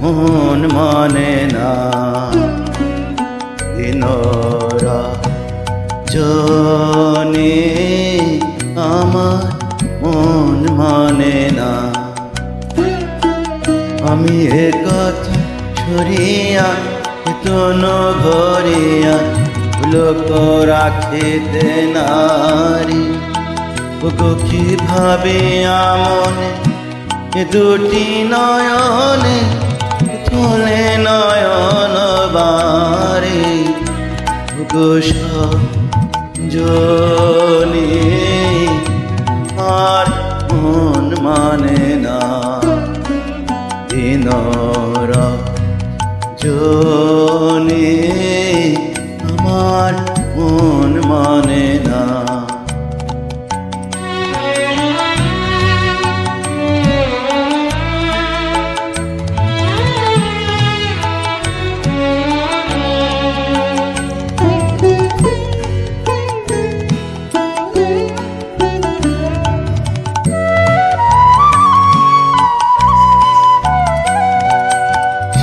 মন মানে না। দিনরজনী আমার মন মানে না। আমি এ কথা ছড়িয়া তন ভরিয়া লোক রাখিতে নারী। ওগো কি ভাবিয়া মনে দুটি নয়নে তোলে নয়ন বারে। ওগো সজনী আর মন মানে না। দিনরজনী আমার মন মানে না।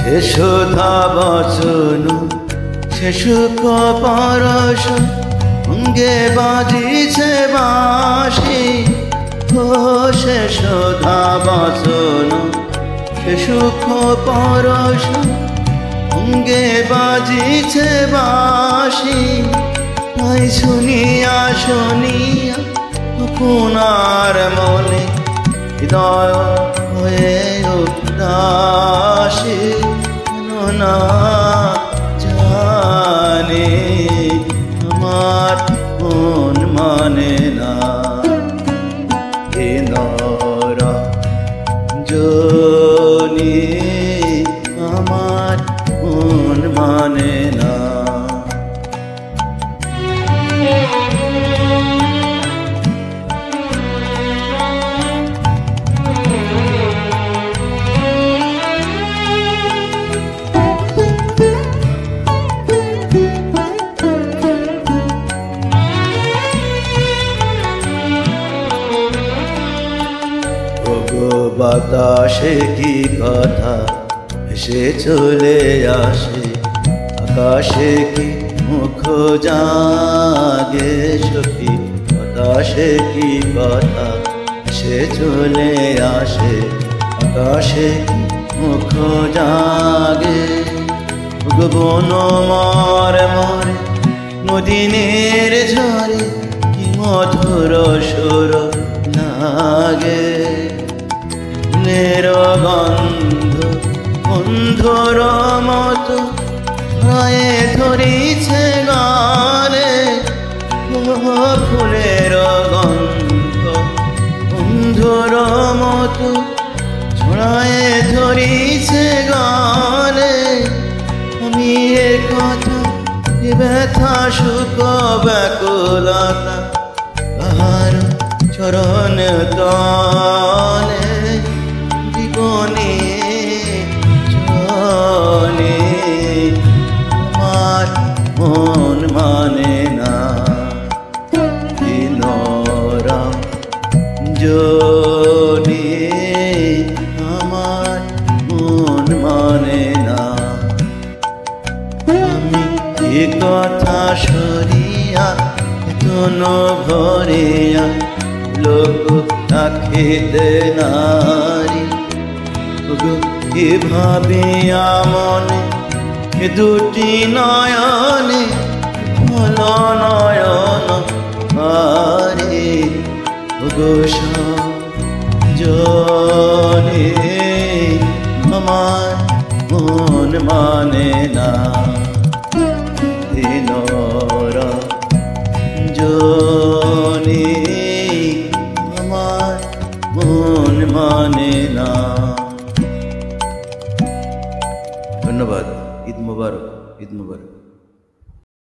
সে সুধা বচন সে সুখ পরশ অঙ্গে বাজিছে বাঁশি। ও সে সুধা বচন সে সুখ পরশ অঙ্গে বাজিছে বাঁশি। তাই শুনিয়া শুনিয়া আপনার মনে হৃদয় হয়ে উদাসী। না জানে আমার মন মানে না। দিনরজনী আমার মন মানে না। বাতাসে কি কথা ভেসে চলে আসে, আকাশে কি মুখ জাগে সখী। বাতাসে কি কথা ভেসে চলে আসে, আকাশে কি মুখ জাগে। বন মরে মরে নদীনের ঝরে কি মধুর সুর লাগে। গন্ধ বন্ধুর মতো ছড়ায়ে ধরিছে গানে। ফুলের গন্ধ বন্ধুর মতো ছড়ায়ে ধরিছে গানে। আমি এ কথা এ ব্যথা সুখ ব্যাকুলতা কাহার চরণ তলে জীবনে চলে আমার মন মানে না। দিনরজনী আমার মন মানে না। আমি এ কথা সরিয়া তন ভরিয়া লোক রাখিতে নারী। কি ভাবিয়া মনে দুটি নয়নে ফল নয়ন মারে। ওগো সজনী আমার মন মানে না। দিনরজনী আমার মন মানে না। ধন্যবাদ। ঈদ মুবারক, ঈদ মুবারক।